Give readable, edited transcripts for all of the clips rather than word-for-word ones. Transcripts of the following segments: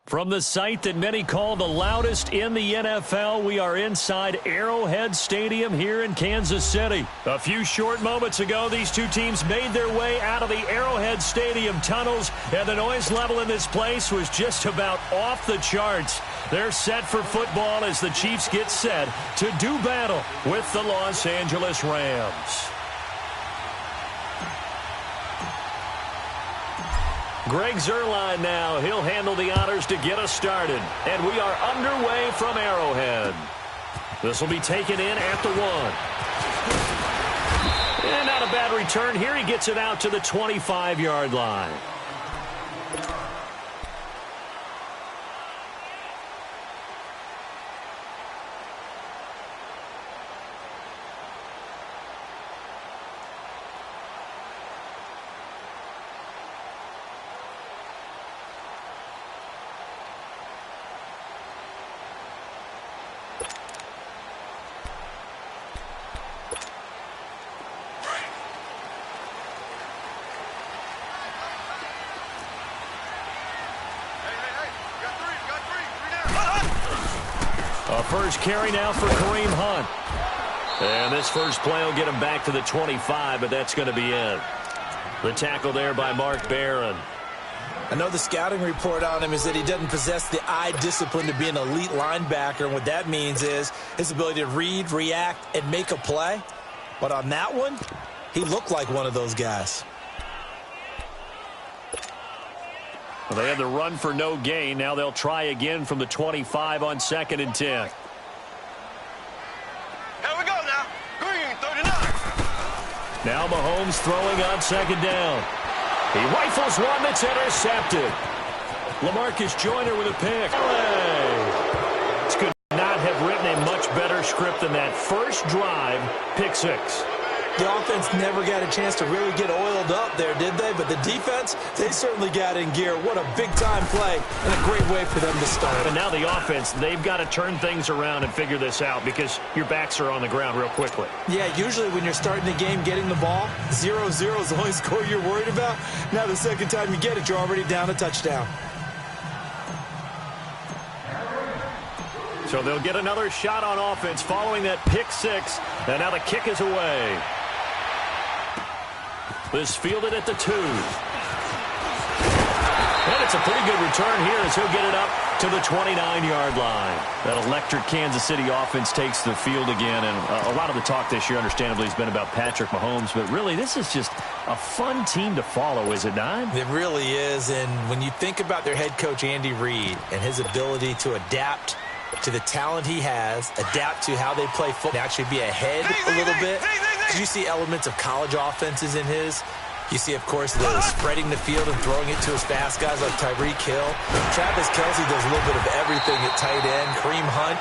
From the site that many call the loudest in the NFL, we are inside Arrowhead Stadium here in Kansas City. A few short moments ago, these two teams made their way out of the Arrowhead Stadium tunnels, and the noise level in this place was just about off the charts. They're set for football as the Chiefs get set to do battle with the Los Angeles Rams. Greg Zuerlein now. He'll handle the honors to get us started. And we are underway from Arrowhead. This will be taken in at the 1. And not a bad return here. He gets it out to the 25-yard line. First carry now for Kareem Hunt. And this first play will get him back to the 25, but that's going to be it. The tackle there by Mark Barron. I know the scouting report on him is that he doesn't possess the eye discipline to be an elite linebacker, and what that means is his ability to read, react, and make a play. But on that one, he looked like one of those guys. Well, they had the run for no gain. Now they'll try again from the 25 on 2nd and 10. Here we go now. Green, 39. Now Mahomes throwing on 2nd down. He rifles one that's intercepted. LaMarcus Joyner with a pick. This could not have written a much better script than that. First drive, pick 6. The offense never got a chance to really get oiled up there, did they? But the defense, they certainly got in gear. What a big-time play and a great way for them to start. And now the offense, they've got to turn things around and figure this out because your backs are on the ground real quickly. Yeah, usually when you're starting a game getting the ball, 0-0 is the only score you're worried about. Now the second time you get it, you're already down a touchdown. So they'll get another shot on offense following that pick 6. And now the kick is away. This fielded at the 2. And it's a pretty good return here as he'll get it up to the 29-yard line. That electric Kansas City offense takes the field again. And a lot of the talk this year, understandably, has been about Patrick Mahomes. But really, this is just a fun team to follow, is it not? It really is. And when you think about their head coach, Andy Reid, and his ability to adapt to the talent he has, adapt to how they play football, actually be ahead a little bit. You see elements of college offenses in his. You see, of course, the spreading the field and throwing it to his fast guys like Tyreek Hill. Travis Kelce does a little bit of everything at tight end. Kareem Hunt.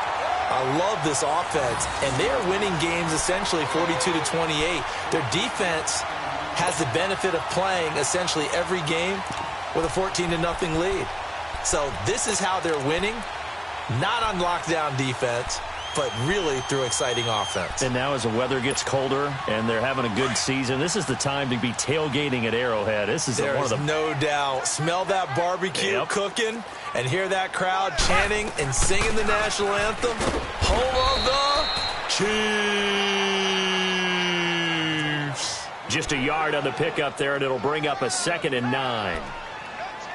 I love this offense. And they are winning games essentially 42-28. Their defense has the benefit of playing essentially every game with a 14-0 lead. So this is how they're winning. Not on lockdown defense, but really through exciting offense. And now as the weather gets colder and they're having a good season, this is the time to be tailgating at Arrowhead. This is There's no doubt. Smell that barbecue cooking and hear that crowd chanting and singing the national anthem. Home of the Chiefs. Just a yard on the pickup there, and it'll bring up a 2nd and 9.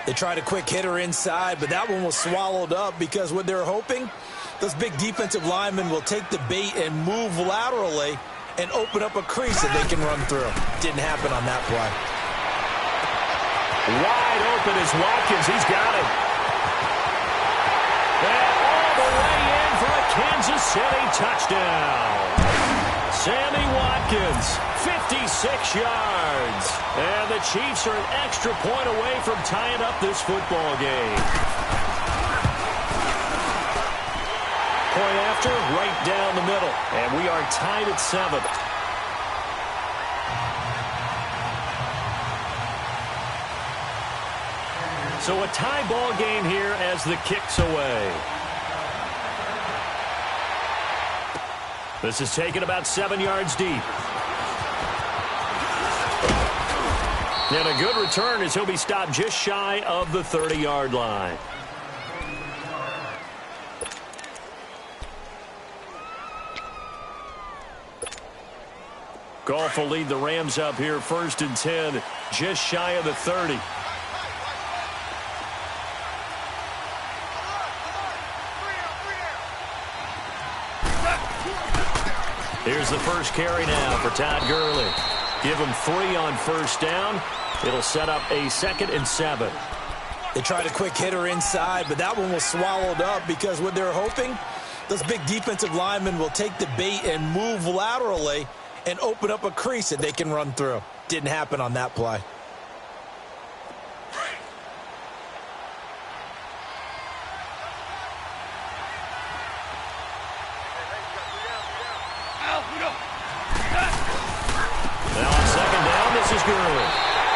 They tried a quick hitter inside, but that one was swallowed up because what they're hoping, those big defensive linemen will take the bait and move laterally and open up a crease that they can run through. Didn't happen on that play. Wide open is Watkins. He's got it. And all the way in for a Kansas City touchdown. Sammy Watkins, 56 yards. And the Chiefs are an extra point away from tying up this football game. Point after, right down the middle. And we are tied at 7. So a tie ball game here as the kick's away. This is taken about 7 yards deep. And a good return as he'll be stopped just shy of the 30-yard line. Goff will lead the Rams up here 1st and 10, just shy of the 30. Here's the first carry now for Todd Gurley. Give him 3 on 1st down. It'll set up a 2nd and 7. They tried a quick hitter inside, but that one was swallowed up because what they're hoping, those big defensive linemen will take the bait and move laterally and open up a crease that they can run through. Didn't happen on that play. Now on 2nd down, this is Gurley.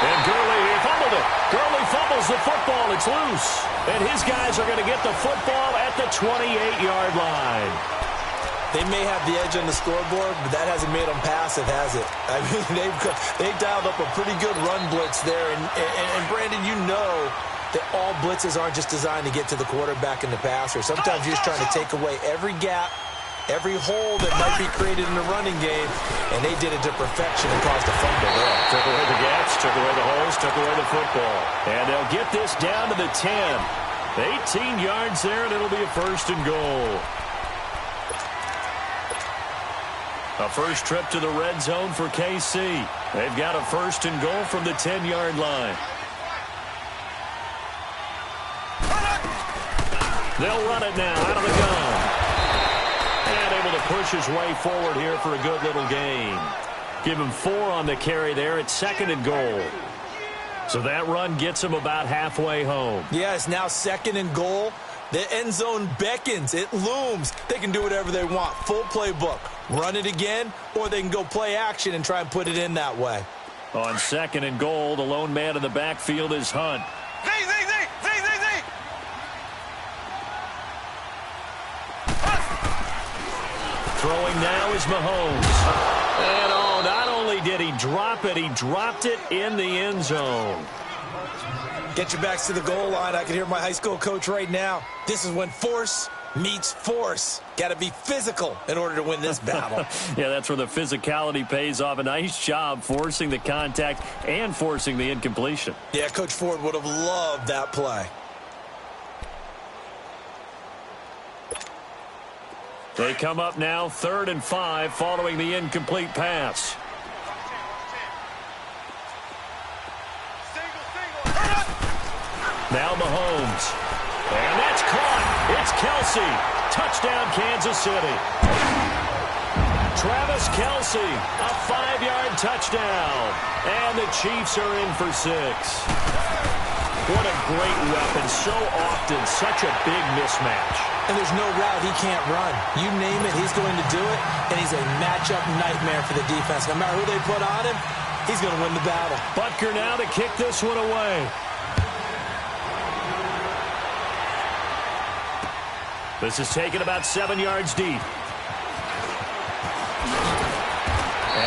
And Gurley, he fumbled it. Gurley fumbles the football. It's loose. And his guys are going to get the football at the 28-yard line. They may have the edge on the scoreboard, but that hasn't made them passive, has it? I mean, they've dialed up a pretty good run blitz there. And Brandon, you know that all blitzes aren't just designed to get to the quarterback and the passer. Sometimes you're just trying to take away every gap, every hole that might be created in the running game, and they did it to perfection and caused a fumble there. Took away the gaps, took away the holes, took away the football. And they'll get this down to the 10. 18 yards there, and it'll be a 1st and goal. A first trip to the red zone for KC. They've got a 1st and goal from the 10-yard line. They'll run it now out of the gun. And able to push his way forward here for a good little gain. Give him 4 on the carry there at 2nd and goal. So that run gets him about halfway home. Yeah, it's now 2nd and goal. The end zone beckons. It looms. They can do whatever they want. Full playbook. Run it again, or they can go play action and try and put it in that way. On 2nd and goal, the lone man in the backfield is Hunt. Z. Throwing now is Mahomes. And oh, not only did he drop it, he dropped it in the end zone. Get your backs to the goal line. I can hear my high school coach right now. This is when force meets force. Got to be physical in order to win this battle. Yeah, that's where the physicality pays off. A nice job forcing the contact and forcing the incompletion. Yeah, Coach Ford would have loved that play. They come up now 3rd and 5 following the incomplete pass. Now Mahomes. And that's caught. It's Kelce. Touchdown, Kansas City. Travis Kelce, a 5-yard touchdown. And the Chiefs are in for 6. What a great weapon. So often, such a big mismatch. And there's no route he can't run. You name it, he's going to do it. And he's a matchup nightmare for the defense. No matter who they put on him, he's going to win the battle. Butker now to kick this one away. This is taken about 7 yards deep. And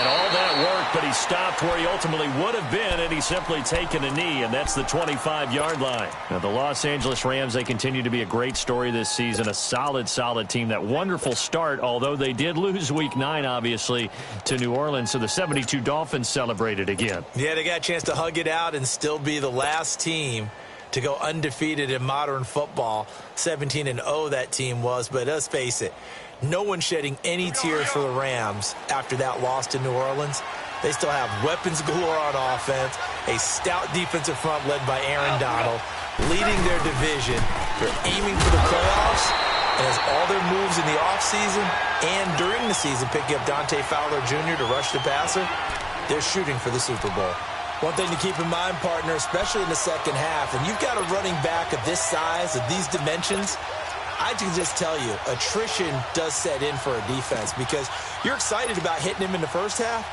all that work, but he stopped where he ultimately would have been, and he's simply taken a knee, and that's the 25-yard line. Now, the Los Angeles Rams, they continue to be a great story this season, a solid team. That wonderful start, although they did lose Week 9, obviously, to New Orleans, so the 72 Dolphins celebrated again. Yeah, they got a chance to hug it out and still be the last team to go undefeated in modern football. 17-0 that team was, but let's face it, no one shedding any tears for the Rams after that loss to New Orleans. They still have weapons galore on offense, a stout defensive front led by Aaron Donald, leading their division. They're aiming for the playoffs, and as all their moves in the offseason and during the season, picking up Dante Fowler Jr. to rush the passer, they're shooting for the Super Bowl. One thing to keep in mind, partner, especially in the second half, and you've got a running back of this size, of these dimensions, I can just tell you, attrition does set in for a defense because you're excited about hitting him in the first half.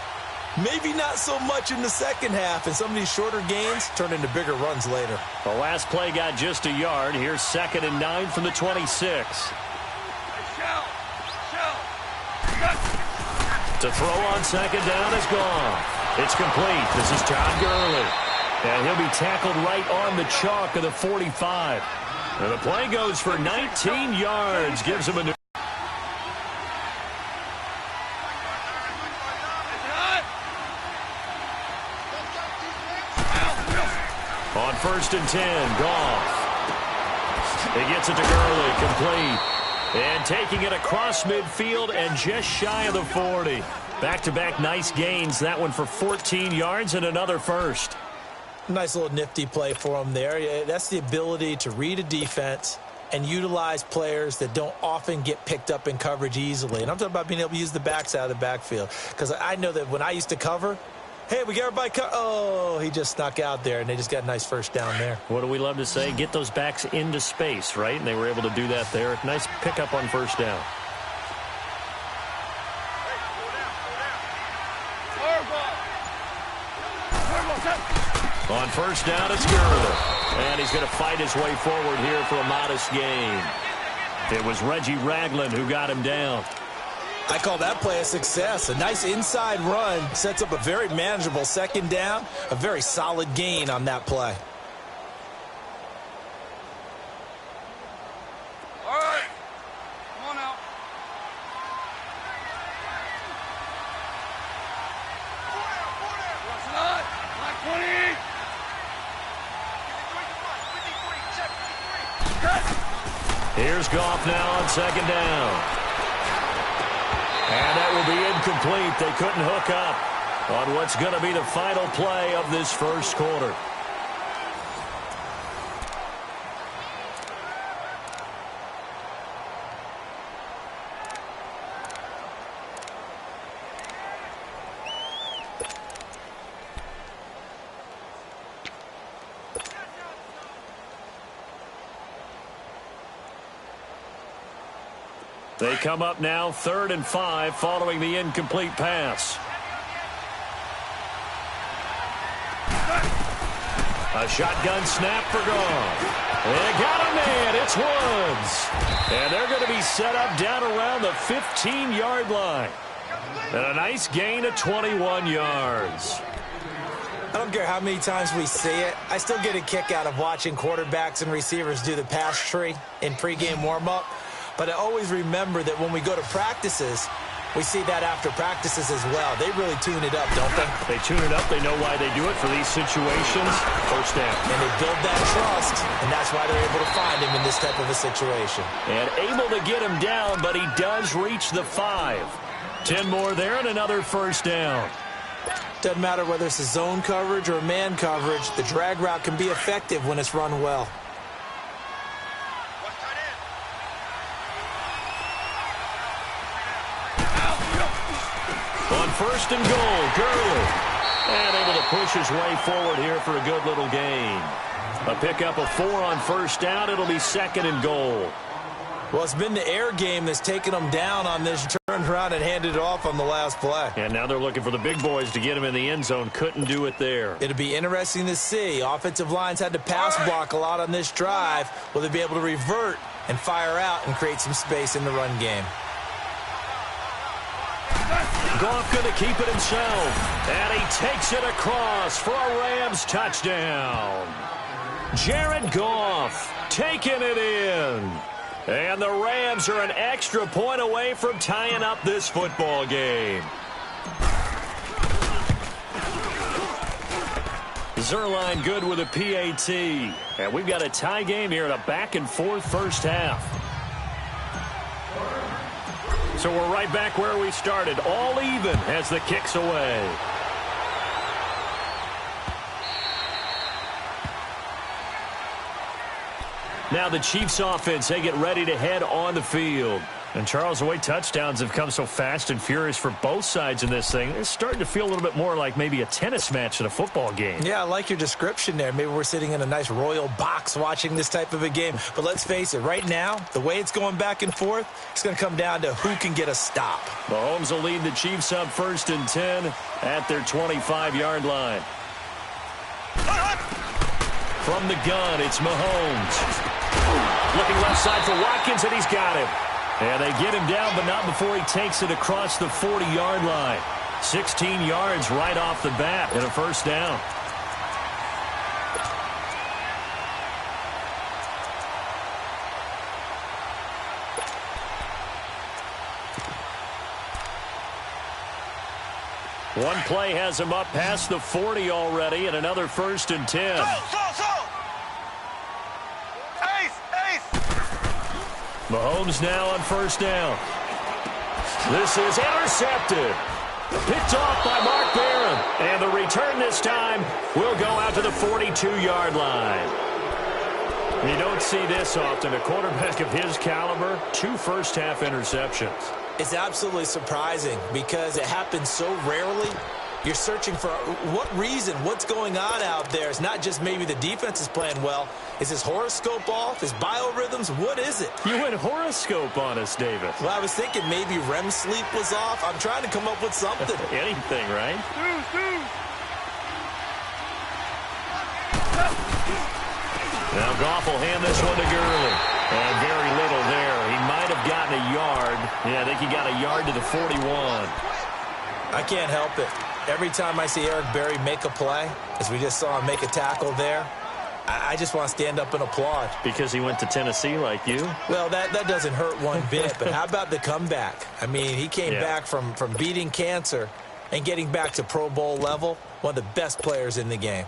Maybe not so much in the second half, and some of these shorter gains turn into bigger runs later. The last play got just a yard. Here's 2nd and 9 from the 26. To throw on 2nd down is gone. It's complete. This is Todd Gurley. And he'll be tackled right on the chalk of the 45. And the play goes for 19 yards. Gives him a new... On 1st and 10, Goff. He gets it to Gurley, complete. And taking it across midfield and just shy of the 40. Back-to-back nice gains. That one for 14 yards and another first. Nice little nifty play for him there. That's the ability to read a defense and utilize players that don't often get picked up in coverage easily. And I'm talking about being able to use the backside of the backfield. Because I know that when I used to cover, hey, we got everybody oh, he just snuck out there, and they just got a nice first down there. What do we love to say? Get those backs into space, right? And they were able to do that there. Nice pickup on first down. On first down, it's Gurley. And he's going to fight his way forward here for a modest gain. It was Reggie Ragland who got him down. I call that play a success. A nice inside run sets up a very manageable second down. A very solid gain on that play. All right. Come on now. Black 20. Here's Goff now on second down. And that will be incomplete. They couldn't hook up on what's going to be the final play of this first quarter. They come up now 3rd and 5 following the incomplete pass. A shotgun snap for Goff. They got a man. It's Woods. And they're going to be set up down around the 15-yard line. And a nice gain of 21 yards. I don't care how many times we see it. I still get a kick out of watching quarterbacks and receivers do the pass tree in pregame warm-up. But I always remember that when we go to practices, we see that after practices as well. They really tune it up, don't they? They tune it up. They know why they do it for these situations. First down. And they build that trust, and that's why they're able to find him in this type of a situation. And able to get him down, but he does reach the 5. 10 more there and another first down. Doesn't matter whether it's a zone coverage or a man coverage, the drag route can be effective when it's run well. On 1st and goal, Gurley. And able to push his way forward here for a good little gain. A pickup of 4 on first down. It'll be 2nd and goal. Well, it's been the air game that's taken them down on this, turned around and handed it off on the last play. And now they're looking for the big boys to get him in the end zone. Couldn't do it there. It'll be interesting to see. Offensive lines had to pass block a lot on this drive. Will they be able to revert and fire out and create some space in the run game? Goff going to keep it himself. And he takes it across for a Rams touchdown. Jared Goff taking it in. And the Rams are an extra point away from tying up this football game. Zuerlein good with a PAT. And we've got a tie game here in a back-and-forth first half. So we're right back where we started, all even as the kick's away. Now the Chiefs offense, they get ready to head on the field. And Charles, the way touchdowns have come so fast and furious for both sides in this thing, it's starting to feel a little bit more like maybe a tennis match in a football game. Yeah, I like your description there. Maybe we're sitting in a nice royal box watching this type of a game. But let's face it, right now, the way it's going back and forth, it's going to come down to who can get a stop. Mahomes will lead the Chiefs up 1st and 10 at their 25-yard line. From the gun, it's Mahomes. Looking left side for Watkins, and he's got him. And they get him down, but not before he takes it across the 40-yard line. 16 yards right off the bat and a first down. One play has him up past the 40 already, and another 1st and 10. Mahomes now on 1st down. This is intercepted. Picked off by Mark Barron. And the return this time will go out to the 42-yard line. You don't see this often. A quarterback of his caliber, 2 first-half interceptions. It's absolutely surprising because it happens so rarely. You're searching for what reason, what's going on out there. It's not just maybe the defense is playing well. Is his horoscope off? His biorhythms? What is it? You went horoscope on us, David. Well, I was thinking maybe REM sleep was off. I'm trying to come up with something. Anything, right? Now Goff will hand this one to Gurley. And very little there. He might have gotten a yard. Yeah, I think he got a yard to the 41. I can't help it. Every time I see Eric Berry make a play, as we just saw him make a tackle there, I just want to stand up and applaud. Because he went to Tennessee like you? Well, that doesn't hurt one bit, but how about the comeback? I mean, he came back from beating cancer and getting back to Pro Bowl level, one of the best players in the game.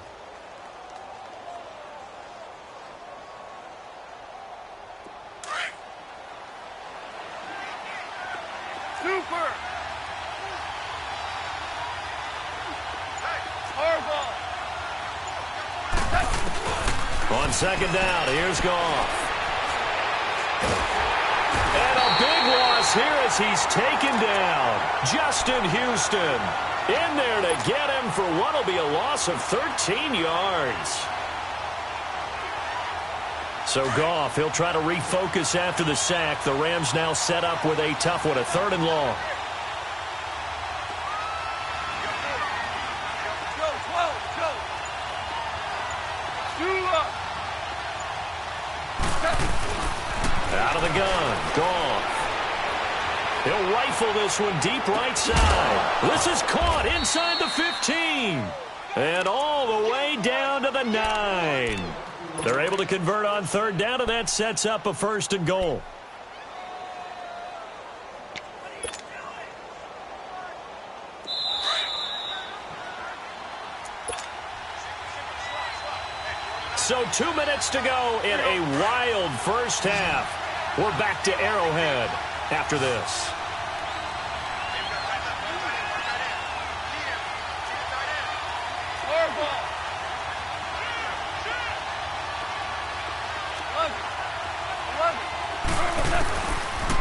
On 2nd down, here's Goff. And a big loss here as he's taken down. Justin Houston in there to get him for what will be a loss of 13 yards. So Goff, he'll try to refocus after the sack. The Rams now set up with a tough one, a 3rd and long. Out of the gun, Goff. He'll rifle this one deep right side. This is caught inside the 15. And all the way down to the 9. They're able to convert on 3rd down, and that sets up a 1st and goal. So 2 minutes to go in a wild first half. We're back to Arrowhead after this.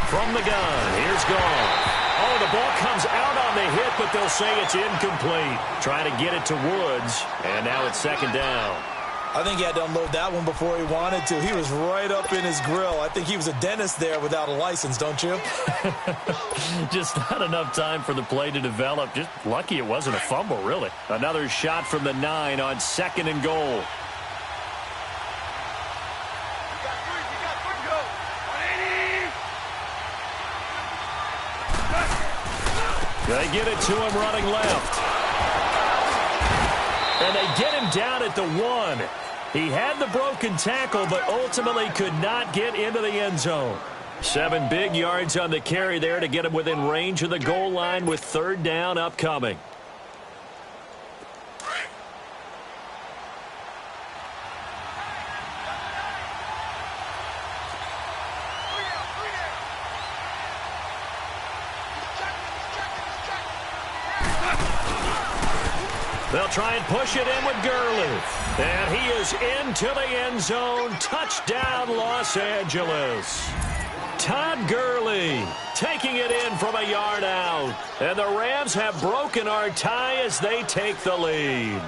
From the gun, here's Goff. Oh, the ball comes out on the hit, but they'll say it's incomplete. Trying to get it to Woods, and now it's 2nd down. I think he had to unload that one before he wanted to. He was right up in his grill. I think he was a dentist there without a license, don't you? Just not enough time for the play to develop. Just lucky it wasn't a fumble, really. Another shot from the 9 on 2nd and goal. They get it to him running left. And they get him down at the 1. He had the broken tackle, but ultimately could not get into the end zone. 7 big yards on the carry there to get him within range of the goal line with 3rd down upcoming. They'll try and push it in with Gurley. And he is into the end zone. Touchdown, Los Angeles. Todd Gurley taking it in from a yard out. And the Rams have broken our tie as they take the lead.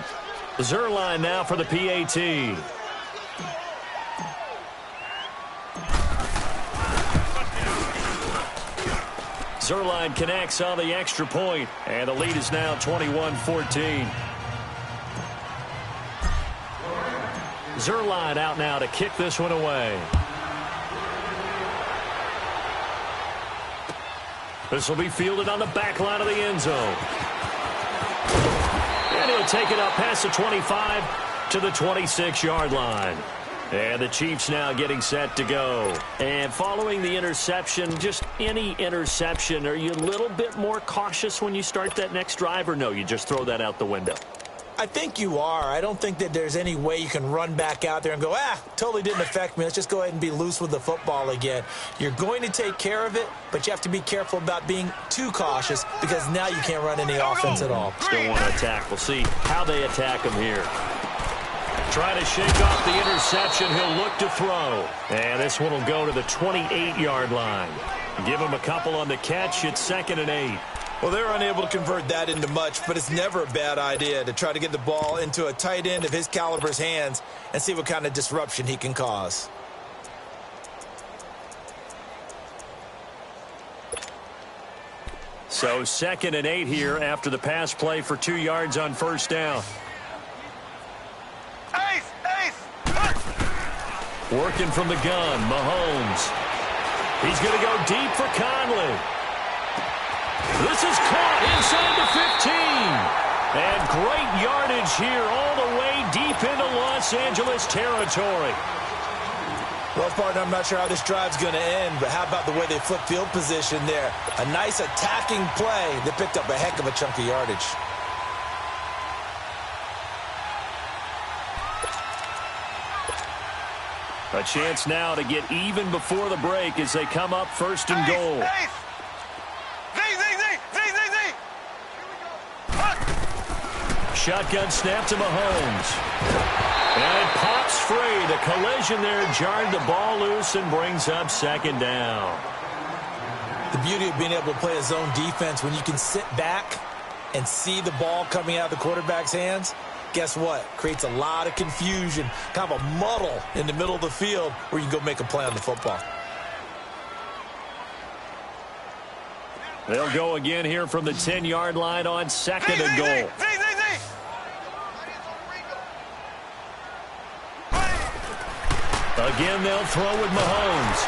Zuerlein now for the PAT. Zuerlein connects on the extra point, and the lead is now 21-14. Zuerlein out now to kick this one away. This will be fielded on the back line of the end zone. And he'll take it up past the 25 to the 26-yard line. And the Chiefs now getting set to go. And following the interception, just any interception, are you a little bit more cautious when you start that next drive, or no, you just throw that out the window? I think you are. I don't think that there's any way you can run back out there and go, totally didn't affect me. Let's just go ahead and be loose with the football again. You're going to take care of it, but you have to be careful about being too cautious because now you can't run any offense at all. Still want to attack. We'll see how they attack him here. Trying to shake off the interception. He'll look to throw. And this one will go to the 28-yard line. Give him a couple on the catch. It's 2nd and 8. Well, they're unable to convert that into much, but it's never a bad idea to try to get the ball into a tight end of his caliber's hands and see what kind of disruption he can cause. So 2nd and 8 here after the pass play for 2 yards on first down. Working from the gun, Mahomes. He's going to go deep for Conley. This is caught inside the 15. And great yardage here all the way deep into Los Angeles territory. Well, partner, I'm not sure how this drive's going to end, but how about the way they flip field position there? A nice attacking play that picked up a heck of a chunk of yardage. A chance now to get even before the break as they come up 1st and goal. Shotgun snap to Mahomes. And it pops free. The collision there jarred the ball loose and brings up 2nd down. The beauty of being able to play a zone defense when you can sit back and see the ball coming out of the quarterback's hands, guess what? Creates a lot of confusion, kind of a muddle in the middle of the field where you can go make a play on the football. They'll go again here from the 10-yard line on 2nd and goal. Again, they'll throw with Mahomes.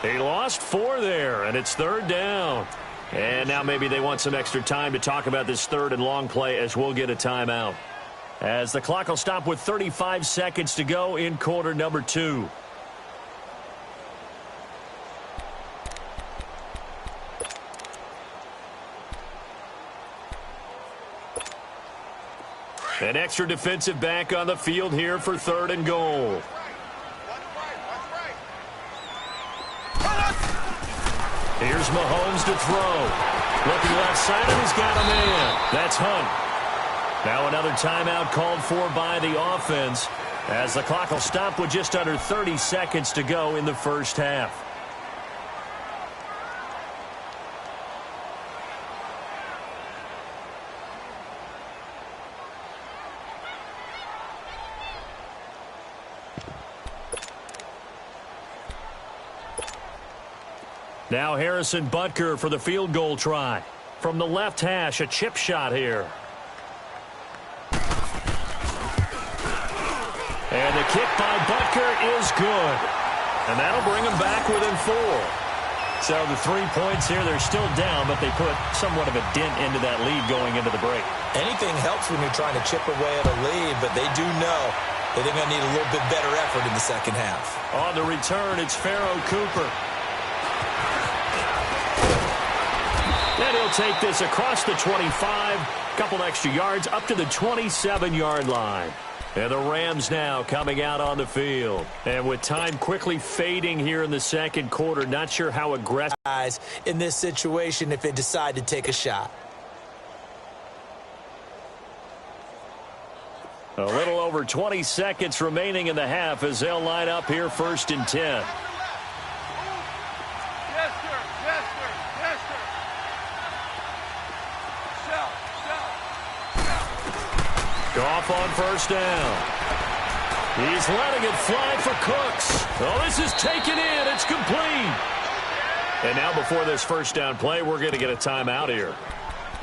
He lost 4 there, and it's 3rd down. And now maybe they want some extra time to talk about this 3rd and long play as we'll get a timeout. As the clock will stop with 35 seconds to go in quarter number 2. An extra defensive back on the field here for 3rd and goal. Here's Mahomes to throw. Looking left side, and he's got a man. That's Hunt. Now another timeout called for by the offense as the clock will stop with just under 30 seconds to go in the first half. Now Harrison Butker for the field goal try. From the left hash, a chip shot here. And the kick by Butker is good. And that'll bring them back within 4. So the 3 points here, they're still down, but they put somewhat of a dent into that lead going into the break. Anything helps when you're trying to chip away at a lead, but they do know that they're going to need a little bit better effort in the second half. On the return, it's Pharoh Cooper. And he'll take this across the 25, couple extra yards up to the 27-yard line. And the Rams now coming out on the field. And with time quickly fading here in the second quarter, not sure how aggressive in this situation if they decide to take a shot. A little over 20 seconds remaining in the half as they'll line up here 1st and 10. Goff on first down. He's letting it fly for Cooks. Oh, this is taken in. It's complete. And now before this first down play, we're going to get a timeout here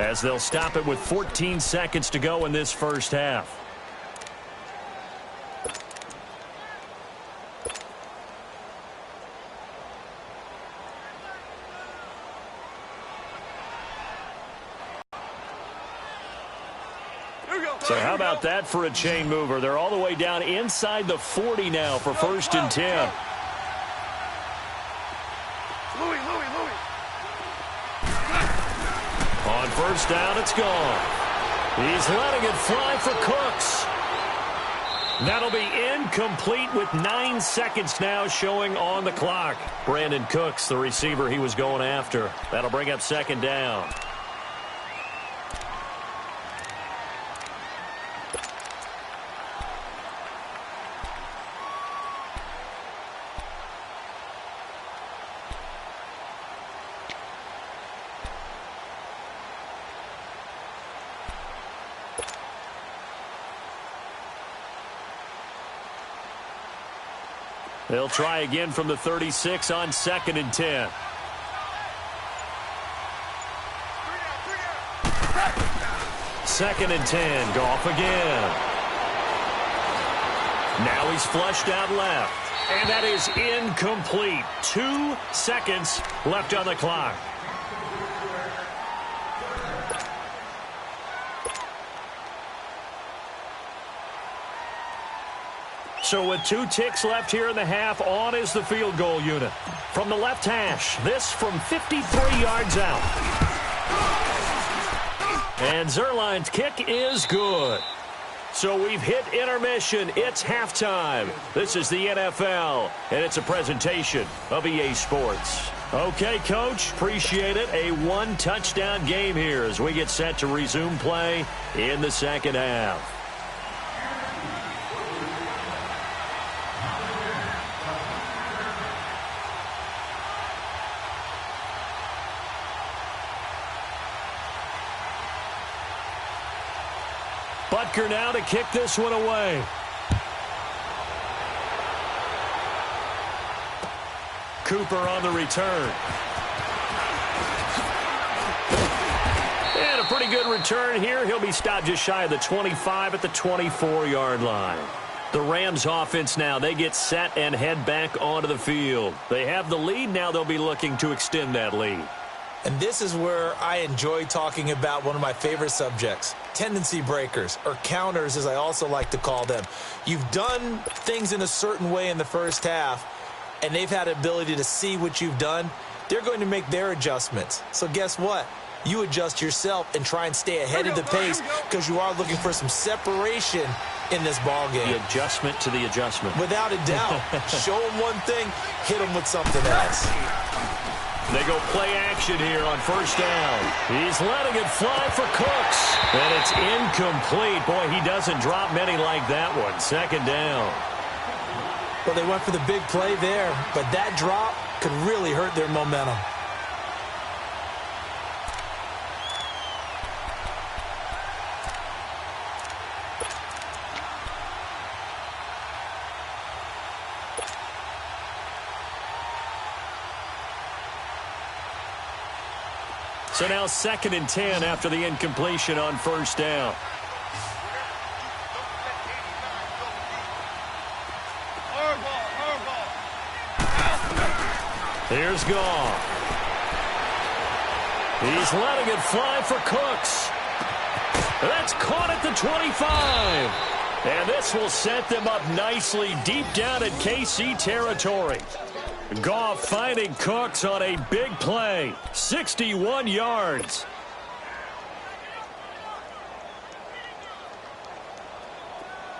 as they'll stop it with 14 seconds to go in this first half. So So how about that for a chain mover? They're all the way down inside the 40 now for 1st and 10. Louis. On 1st down, it's gone. He's letting it fly for Cooks. That'll be incomplete with 9 seconds now showing on the clock. Brandon Cooks, the receiver he was going after. That'll bring up 2nd down. They'll try again from the 36 on 2nd and 10. Second and 10. Goff again. Now he's flushed out left. And that is incomplete. 2 seconds left on the clock. So with 2 ticks left here in the half, on is the field goal unit. From the left hash, this from 53 yards out. And Zuerlein's kick is good. So we've hit intermission. It's halftime. This is the NFL, and it's a presentation of EA Sports. Okay, Coach, appreciate it. A 1-touchdown game here as we get set to resume play in the second half. Butker now to kick this one away. Cooper on the return. And a pretty good return here. He'll be stopped just shy of the 25 at the 24-yard line. The Rams offense now, they get set and head back onto the field. They have the lead. Now they'll be looking to extend that lead. And this is where I enjoy talking about one of my favorite subjects, tendency breakers, or counters as I also like to call them. You've done things in a certain way in the first half, and they've had the ability to see what you've done. They're going to make their adjustments. So guess what? You adjust yourself and try and stay ahead of the pace because you are looking for some separation in this ball game. The adjustment to the adjustment. Without a doubt. Show them one thing, hit them with something else. They go play action here on 1st down. He's letting it fly for Cooks. And it's incomplete. Boy, he doesn't drop many like that one. 2nd down. Well, they went for the big play there, but that drop could really hurt their momentum. So now 2nd and 10 after the incompletion on 1st down. Here's Goff. He's letting it fly for Cooks. That's caught at the 25. And this will set them up nicely deep down at KC territory. Goff finding Cooks on a big play. 61 yards.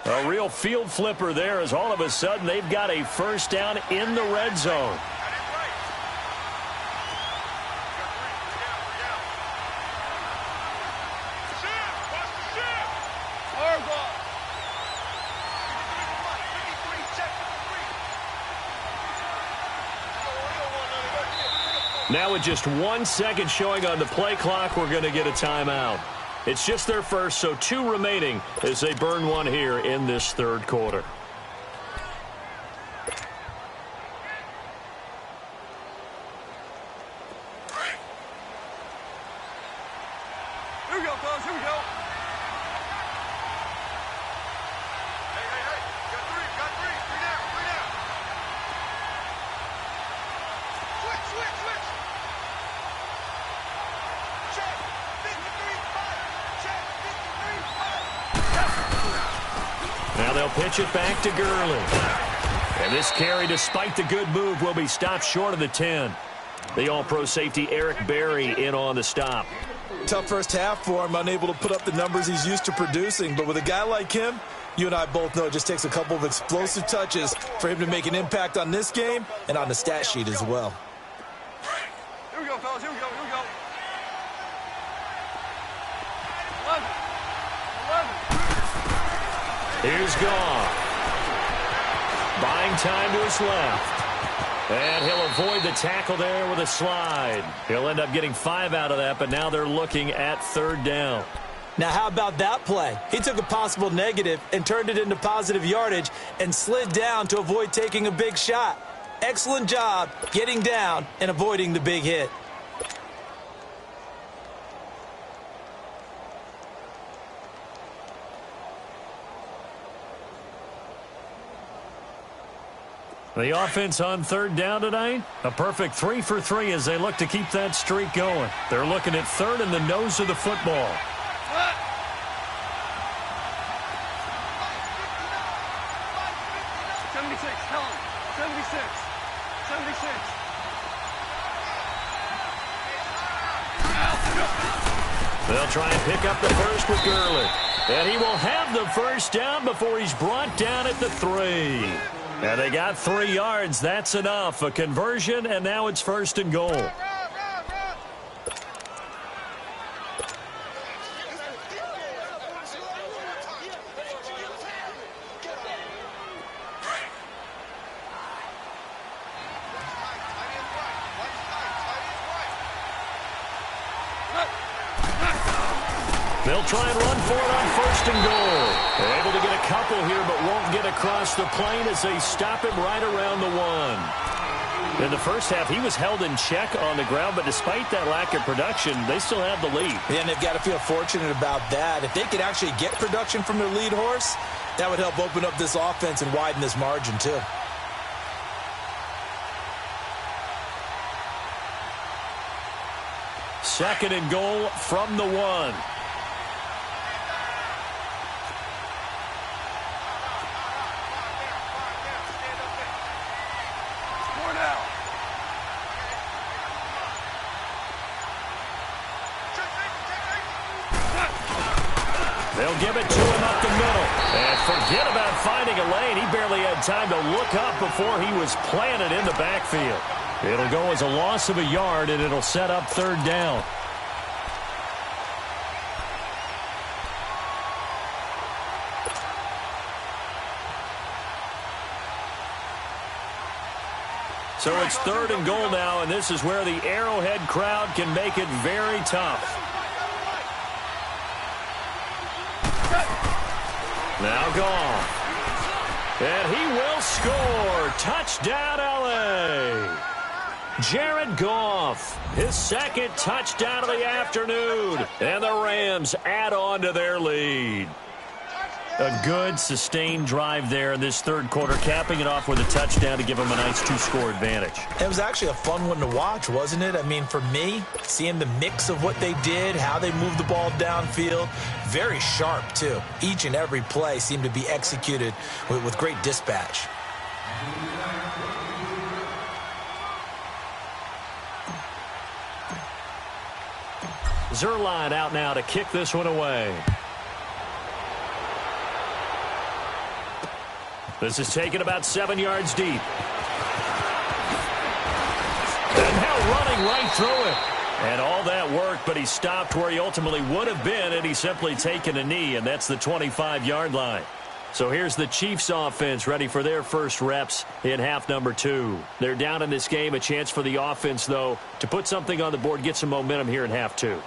A real field flipper there as all of a sudden they've got a 1st down in the red zone. Now with just 1 second showing on the play clock, we're going to get a timeout. It's just their first, so 2 remaining as they burn one here in this 3rd quarter. Here we go, fellas. Here we go. Hey. Got three. Three down. Switch. Check. 53-5. Check. 53-5. Now they'll pitch it back to Gurley. And this carry, despite the good move, will be stopped short of the 10. The All-Pro safety Eric Berry in on the stop. Tough first half for him, unable to put up the numbers he's used to producing. But with a guy like him, you and I both know it just takes a couple of explosive touches for him to make an impact on this game and on the stat sheet as well. Here we go, fellas. Here we go. Here we go. 11. 11. Here's Goff. Buying time to his left. And he'll avoid the tackle there with a slide. He'll end up getting 5 out of that, but now they're looking at third down. Now, how about that play? He took a possible negative and turned it into positive yardage and slid down to avoid taking a big shot. Excellent job getting down and avoiding the big hit. The offense on third down tonight, a perfect 3 for 3 as they look to keep that streak going. They're looking at third in the nose of the football. 76, tell him. 76. 76. They'll try and pick up the first with Gurley. And he will have the first down before he's brought down at the 3. And they got 3 yards. That's enough. A conversion, and now it's first and goal. They'll try and run for it on first and goal. They're able to get a couple here, but won't get across the plane as they stop him right around the 1. In the first half, he was held in check on the ground, but despite that lack of production, they still have the lead. Yeah, and they've got to feel fortunate about that. If they could actually get production from their lead horse, that would help open up this offense and widen this margin too. Second and goal from the 1. They'll give it to him up the middle. And forget about finding a lane. He barely had time to look up before he was planted in the backfield. It'll go as a loss of a yard, and it'll set up third down. So it's third and goal now, and this is where the Arrowhead crowd can make it very tough. Now Goff. And he will score. Touchdown, L.A. Jared Goff, his second touchdown of the afternoon. And the Rams add on to their lead. A good, sustained drive there in this third quarter, capping it off with a touchdown to give them a nice 2-score advantage. It was actually a fun one to watch, wasn't it? I mean, for me, seeing the mix of what they did, how they moved the ball downfield, very sharp, too. Each and every play seemed to be executed with great dispatch. Zuerlein out now to kick this one away. This is taken about 7 yards deep. And now running right through it. And all that work, but he stopped where he ultimately would have been, and he's simply taken a knee, and that's the 25-yard line. So here's the Chiefs offense ready for their first reps in half number 2. They're down in this game. A chance for the offense, though, to put something on the board, get some momentum here in half 2.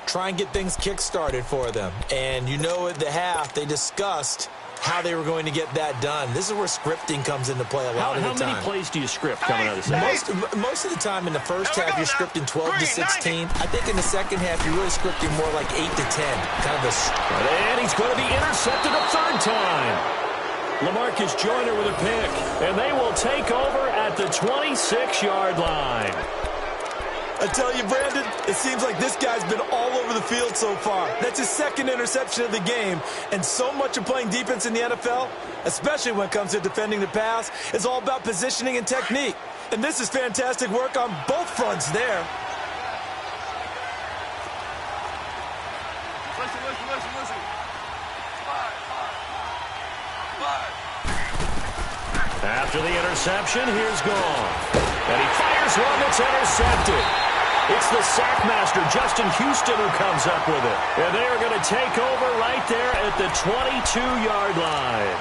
Try and get things kick-started for them. And you know, at the half, they discussed how they were going to get that done. This is where scripting comes into play a lot of the time. How many plays do you script coming out of the second? Most of the time in the first half, you're scripting 12 to 16. I think in the second half, you're really scripting more like 8 to 10. Kind of a... And he's going to be intercepted a third time. LaMarcus Joyner with a pick. And they will take over at the 26-yard line. I tell you, Brandon, it seems like this guy's been all over the field so far. That's his second interception of the game, and so much of playing defense in the NFL, especially when it comes to defending the pass, is all about positioning and technique. And this is fantastic work on both fronts there. Listen. Five. After the interception, here's Gone. And he fires one that's intercepted. It's the sack master, Justin Houston, who comes up with it. And they are going to take over right there at the 22-yard line.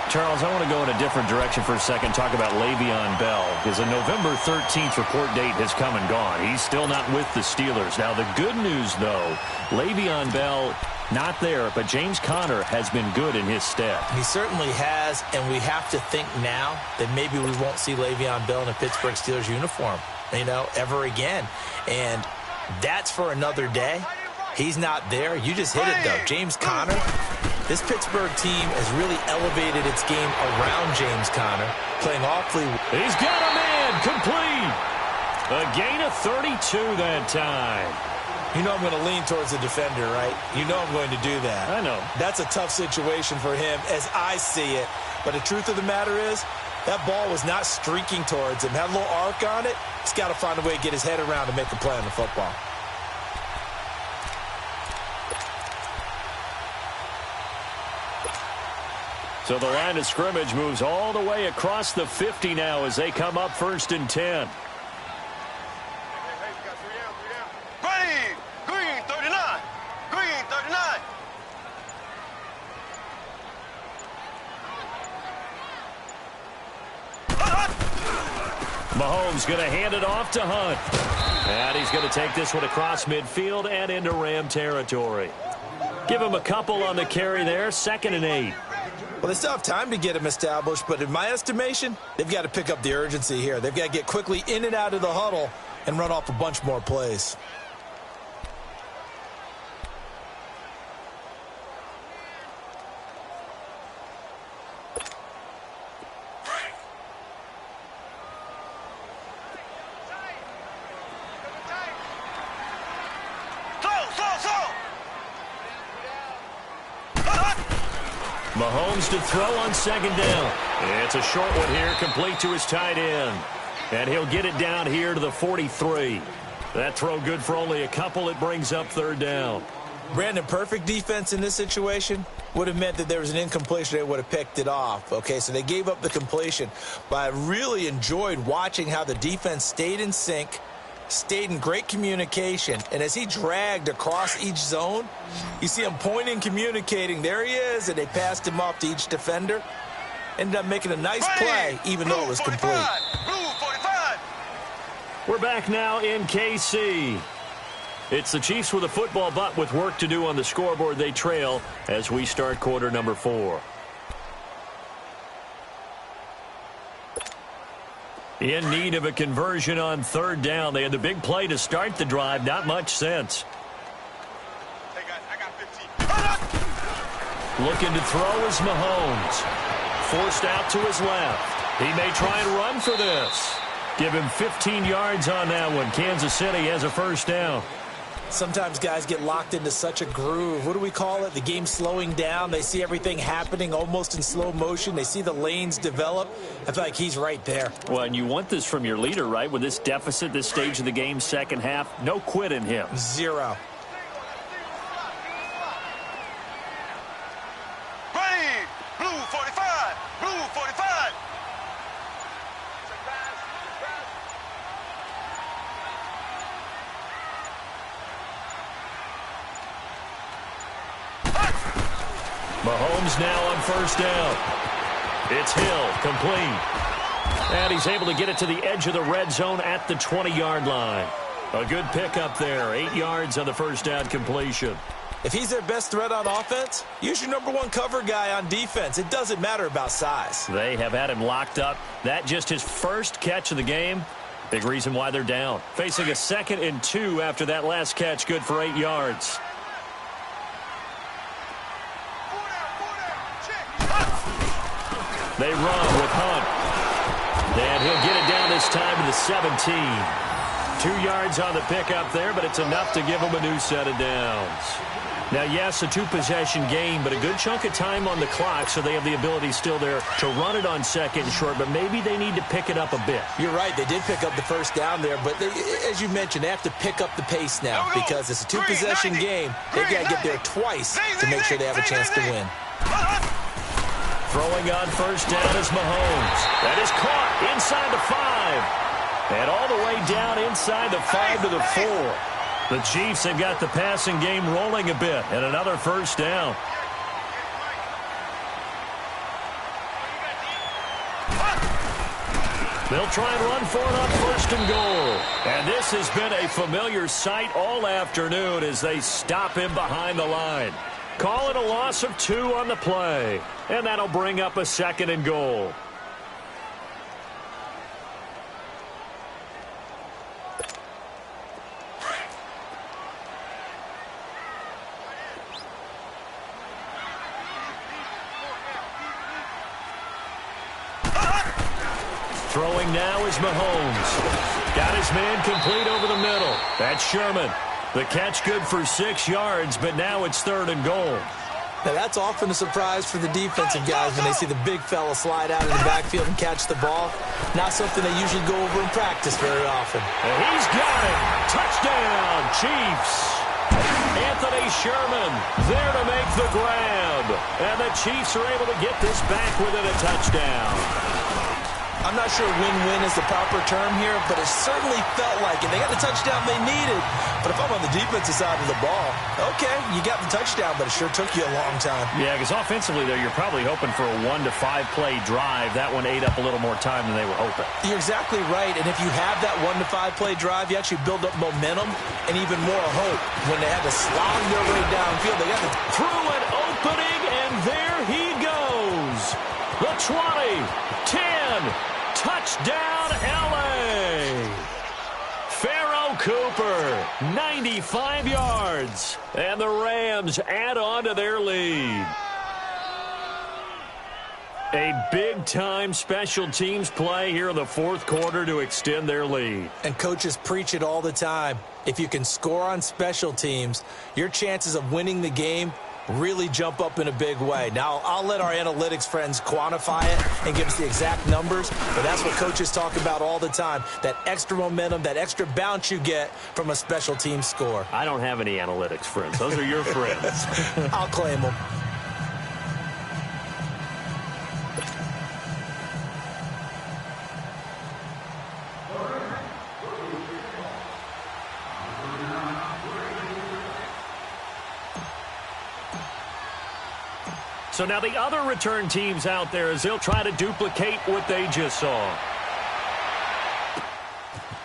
Charles, I want to go in a different direction for a second, talk about Le'Veon Bell, because a November 13th report date has come and gone. He's still not with the Steelers. Now, the good news, though, Le'Veon Bell not there, but James Conner has been good in his stead. He certainly has, and we have to think now that maybe we won't see Le'Veon Bell in a Pittsburgh Steelers uniform, ever again. And that's for another day. He's not there. You just hit it, though. James Conner, this Pittsburgh team has really elevated its game around James Conner, playing awfully. He's got a man, complete. A gain of 32 that time. You know I'm going to lean towards the defender, right? You know I'm going to do that. I know. That's a tough situation for him as I see it. But the truth of the matter is, that ball was not streaking towards him. Had a little arc on it. He's got to find a way to get his head around and make a play on the football. So the line of scrimmage moves all the way across the 50 now as they come up 1st and 10. Ready. Green 39. Green 39. Mahomes going to hand it off to Hunt. And he's going to take this one across midfield and into Ram territory. Give him a couple on the carry there. 2nd and 8. Well, they still have time to get him established, but in my estimation, they've got to pick up the urgency here. They've got to get quickly in and out of the huddle and run off a bunch more plays. Mahomes to throw on 2nd down. It's a short one here, complete to his tight end. And he'll get it down here to the 43. That throw good for only a couple. It brings up 3rd down. Brandon, perfect defense in this situation would have meant that there was an incompletion. They would have picked it off. Okay, so they gave up the completion. But I really enjoyed watching how the defense stayed in sync, stayed in great communication, and as he dragged across each zone, you see him pointing, communicating. There he is, and they passed him off to each defender. Ended up making a nice play, even though it was complete. Blue 45. We're back now in KC. It's the Chiefs with a football, but with work to do on the scoreboard. They trail as we start quarter number 4. In need of a conversion on 3rd down. They had the big play to start the drive. Not much sense. Hey, guys, I got 15. Looking to throw is Mahomes. Forced out to his left. He may try and run for this. Give him 15 yards on that one. Kansas City has a 1st down. Sometimes guys get locked into such a groove. What do we call it? The game slowing down. They see everything happening almost in slow motion. They see the lanes develop. I feel like he's right there. Well, and you want this from your leader, right? With this deficit, this stage of the game, 2nd half, no quit in him. 0. Ready. Blue 45. Blue 45. Mahomes now on 1st down. It's Hill, complete. And he's able to get it to the edge of the red zone at the 20-yard line. A good pickup there. 8 yards on the 1st down completion. If he's their best threat on offense, use your #1 cover guy on defense. It doesn't matter about size. They have had him locked up. That just his first catch of the game. Big reason why they're down. Facing a 2nd and 2 after that last catch, good for 8 yards. They run with Hunt. And he'll get it down this time to the 17. 2 yards on the pickup there, but it's enough to give them a new set of downs. Now, yes, a 2-possession game, but a good chunk of time on the clock, so they have the ability still there to run it on second and short, but maybe they need to pick it up a bit. You're right. They did pick up the first down there, but as you mentioned, they have to pick up the pace now because it's a 2-possession game. They've got to get there twice to make sure they have a chance to win. Throwing on first down is Mahomes. That is caught inside the 5. And all the way down inside the 5 to the 4. The Chiefs have got the passing game rolling a bit, and another first down. They'll try and run for it on first and goal. And this has been a familiar sight all afternoon as they stop him behind the line. Call it a loss of 2 on the play. And that'll bring up a second and goal. Throwing now is Mahomes. Got his man complete over the middle. That's Sherman. The catch good for 6 yards, but now it's third and goal. Now, that's often a surprise for the defensive guys when they see the big fella slide out of the backfield and catch the ball. Not something they usually go over in practice very often. And he's got it. Touchdown, Chiefs. Anthony Sherman there to make the grab. And the Chiefs are able to get this back within a touchdown. I'm not sure win-win is the proper term here, but it certainly felt like it. They got the touchdown they needed. But if I'm on the defensive side of the ball, okay, you got the touchdown, but it sure took you a long time. Yeah, because offensively, though, you're probably hoping for a 1 to 5 play drive. That one ate up a little more time than they were hoping. You're exactly right. And if you have that 1 to 5 play drive, you actually build up momentum and even more hope. When they had to slog their way downfield, they got the through an opening, and there he goes. The 20, 10. Touchdown, L.A. Pharoh Cooper, 95 yards. And the Rams add on to their lead. A big-time special teams play here in the fourth quarter to extend their lead. And coaches preach it all the time. If you can score on special teams, your chances of winning the game really jump up in a big way. Now, I'll let our analytics friends quantify it and give us the exact numbers, but that's what coaches talk about all the time, that extra momentum, that extra bounce you get from a special team score. I don't have any analytics friends. Those are your friends. I'll claim them. So now the other return teams out there as they'll try to duplicate what they just saw.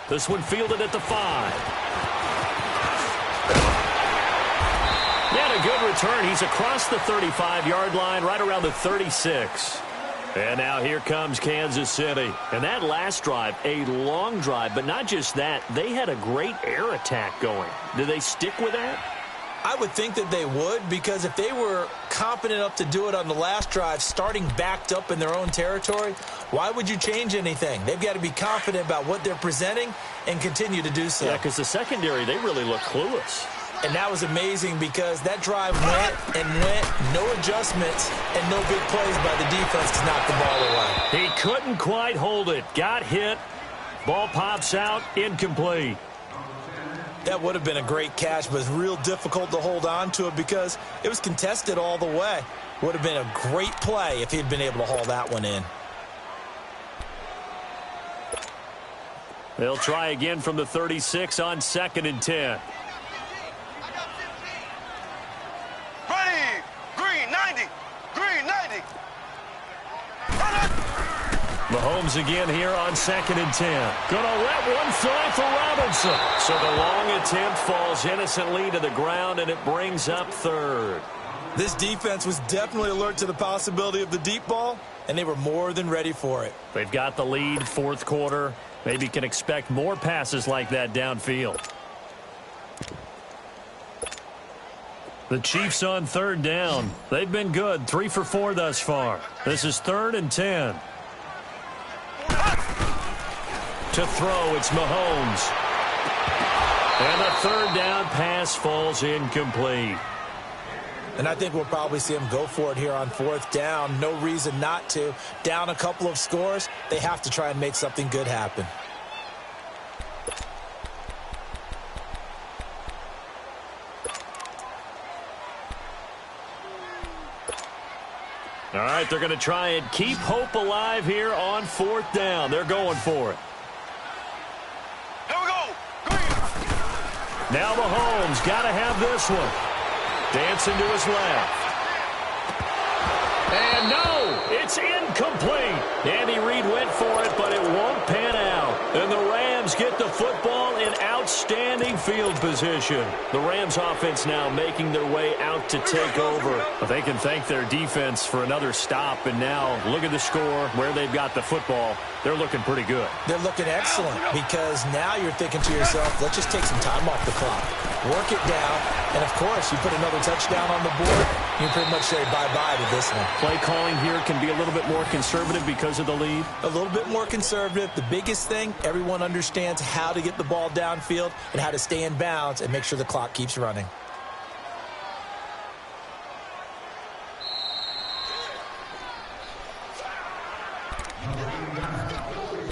This one fielded at the 5. Yeah, a good return. He's across the 35-yard line, right around the 36. And now here comes Kansas City. And that last drive, a long drive, but not just that. They had a great air attack going. Do they stick with that? I would think that they would, because if they were confident enough to do it on the last drive, starting backed up in their own territory, why would you change anything? They've got to be confident about what they're presenting and continue to do so. Yeah, because the secondary, they really look clueless. And that was amazing because that drive went and went, no adjustments, and no big plays by the defense to knock the ball away. He couldn't quite hold it. Got hit. Ball pops out, incomplete. That would have been a great catch, but it's real difficult to hold on to it because it was contested all the way. Would have been a great play if he'd been able to haul that one in. They'll try again from the 36 on 2nd and 10. Ready, green 90, green 90. Mahomes again here on 2nd and 10. Gonna let one fly for Robinson. So the long attempt falls innocently to the ground, and it brings up 3rd. This defense was definitely alert to the possibility of the deep ball, and they were more than ready for it. They've got the lead, fourth quarter. Maybe can expect more passes like that downfield. The Chiefs on 3rd down. They've been good, 3 for 4 thus far. This is 3rd and 10. To throw, it's Mahomes. And the third down pass falls incomplete. And I think we'll probably see him go for it here on fourth down. No reason not to. Down a couple of scores, they have to try and make something good happen. All right, they're going to try and keep hope alive here on fourth down. They're going for it. Here we go. Green. Now Mahomes got to have this one. Dancing to his left. And no, it's incomplete. Andy Reid went for it, but it won't pan out. And the Rams get the football in outstanding field position. The Rams offense now making their way out to take over. But they can thank their defense for another stop. And now look at the score, where they've got the football. They're looking pretty good. They're looking excellent because now you're thinking to yourself, let's just take some time off the clock. Work it down. And, of course, you put another touchdown on the board, you pretty much say bye-bye to this one. Play calling here can be a little bit more conservative because of the lead. A little bit more conservative. The biggest thing, everyone understands how to get the ball downfield and how to stay in bounds and make sure the clock keeps running.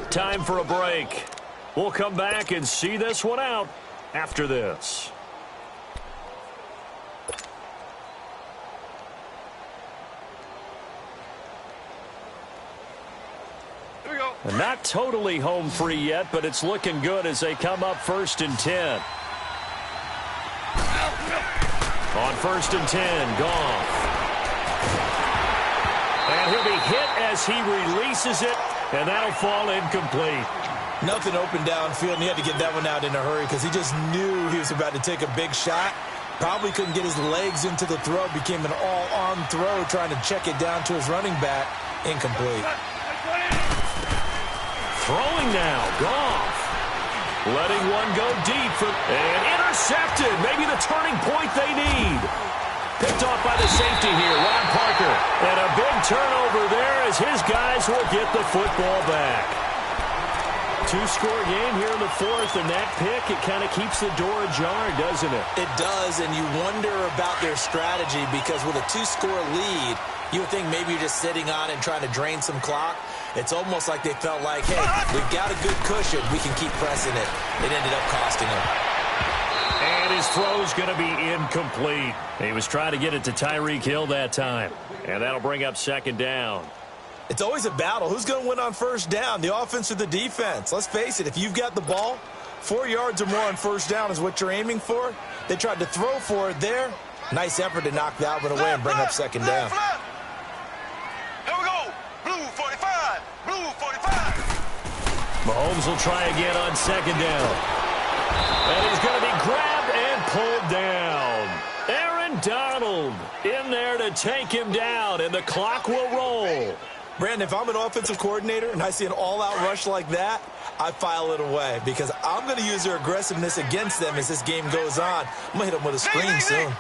Time for a break. We'll come back and see this one out after this. And not totally home free yet, but it's looking good as they come up 1st and 10. On 1st and 10, Goff. And he'll be hit as he releases it, and that'll fall incomplete. Nothing open downfield, and he had to get that one out in a hurry because he just knew he was about to take a big shot. Probably couldn't get his legs into the throw. Became an all-arm throw, trying to check it down to his running back. Incomplete. Throwing now, Goff. Letting one go deep and intercepted. Maybe the turning point they need. Picked off by the safety here, Ron Parker. And a big turnover there as his guys will get the football back. Two-score game here in the fourth, and that pick, it kind of keeps the door ajar, doesn't it? It does, and you wonder about their strategy because with a two-score lead, you would think maybe you're just sitting on and trying to drain some clock. It's almost like they felt like, hey, we've got a good cushion. We can keep pressing it. It ended up costing them. And his throw's going to be incomplete. He was trying to get it to Tyreek Hill that time. And that'll bring up 2nd down. It's always a battle. Who's going to win on 1st down, the offense or the defense? Let's face it, if you've got the ball, 4 yards or more on 1st down is what you're aiming for. They tried to throw for it there. Nice effort to knock that one away and bring up 2nd down. Here we go. Blue 45. Blue 45. Mahomes will try again on 2nd down. And he's going to be grabbed and pulled down. Aaron Donald in there to take him down, and the clock will roll. Brandon, if I'm an offensive coordinator and I see an all-out rush like that, I file it away because I'm going to use their aggressiveness against them as this game goes on. I'm going to hit them with a screen soon.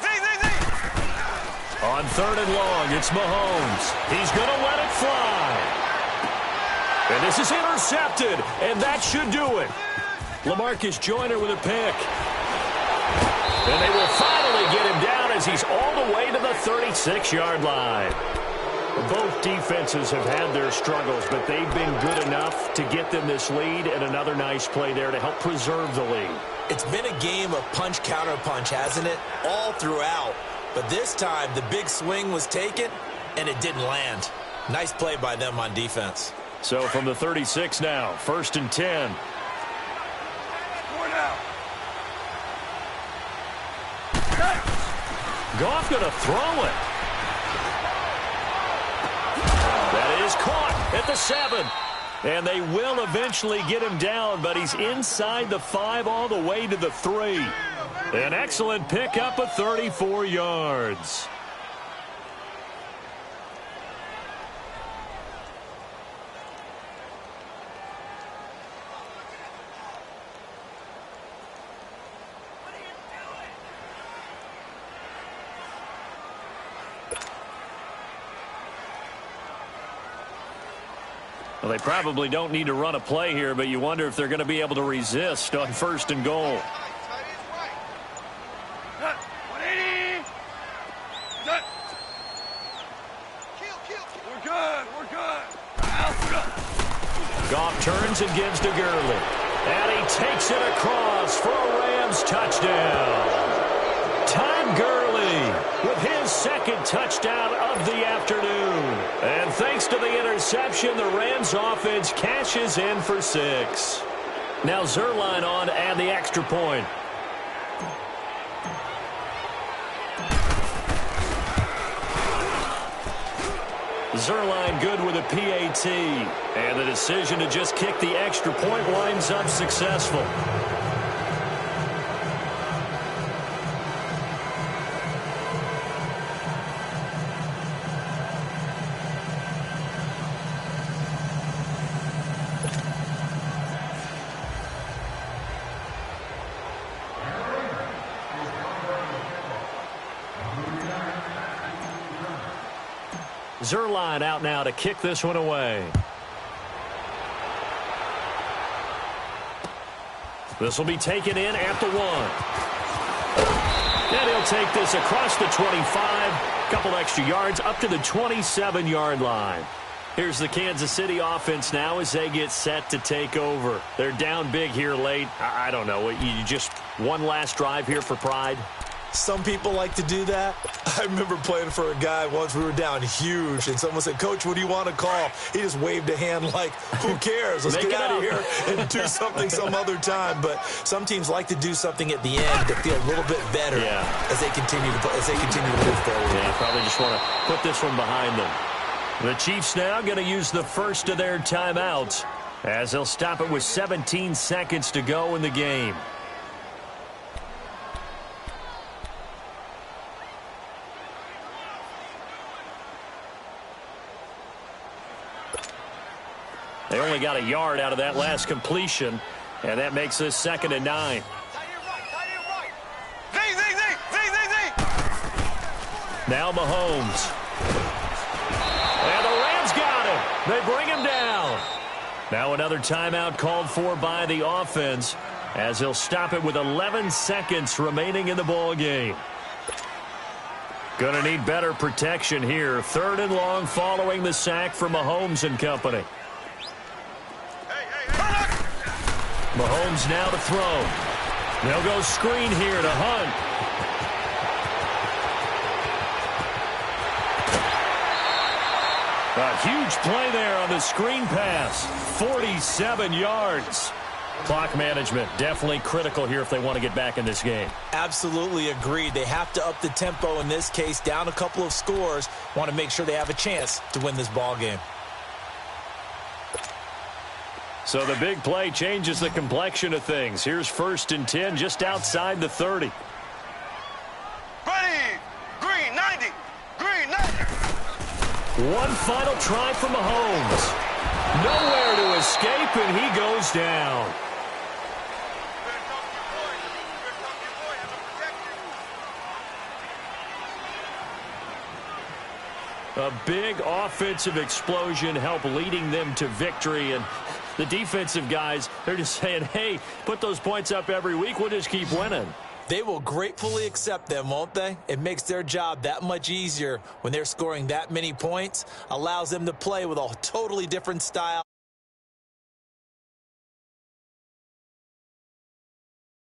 On 3rd and long, it's Mahomes. He's going to let it fly. And this is intercepted, and that should do it. LaMarcus Joyner with a pick. And they will finally get him down as he's all the way to the 36-yard line. Both defenses have had their struggles, but they've been good enough to get them this lead, and another nice play there to help preserve the lead. It's been a game of punch-counter-punch, hasn't it? All throughout. But this time, the big swing was taken, and it didn't land. Nice play by them on defense. So from the 36 now, 1st and 10. Goff going to throw it. That is caught at the 7. And they will eventually get him down, but he's inside the 5 all the way to the 3. An excellent pickup of 34 yards. Well, they probably don't need to run a play here, but you wonder if they're going to be able to resist on 1st and goal. We're good. We're good. Goff turns and gives to Gurley. And he takes it across for a Rams touchdown. Todd Gurley with his second touchdown of the afternoon. And thanks to the interception, the Rams offense cashes in for 6. Now Zuerlein on to add the extra point. Zuerlein good with a PAT. And the decision to just kick the extra point winds up successful. Zuerlein out now to kick this one away. This will be taken in at the 1. And he'll take this across the 25. Couple extra yards up to the 27-yard line. Here's the Kansas City offense now as they get set to take over. They're down big here late. I don't know. You just one last drive here for pride? Some people like to do that. I remember playing for a guy once. We were down huge, and someone said, "Coach, what do you want to call?" He just waved a hand like, who cares? Let's get out of here and do something some other time. But some teams like to do something at the end to feel a little bit better as they continue to move forward. Yeah, probably just want to put this one behind them. The Chiefs now going to use the first of their timeouts as they'll stop it with 17 seconds to go in the game. They only got a yard out of that last completion, and that makes this 2nd and 9. Now Mahomes. And the Rams got him. They bring him down. Now another timeout called for by the offense as he'll stop it with 11 seconds remaining in the ball game. Going to need better protection here. 3rd and long following the sack from Mahomes and company. Mahomes now to throw. They'll go screen here to Hunt. A huge play there on the screen pass. 47 yards. Clock management definitely critical here if they want to get back in this game. Absolutely agreed. They have to up the tempo in this case. Down a couple of scores. Want to make sure they have a chance to win this ball game. So the big play changes the complexion of things. Here's 1st and 10 just outside the 30. Ready. Green 90. Green 90. One final try from Mahomes. Nowhere to escape, and he goes down. A big offensive explosion helped leading them to victory, and the defensive guys, they're just saying, hey, put those points up every week. We'll just keep winning. They will gratefully accept them, won't they? It makes their job that much easier when they're scoring that many points. Allows them to play with a totally different style.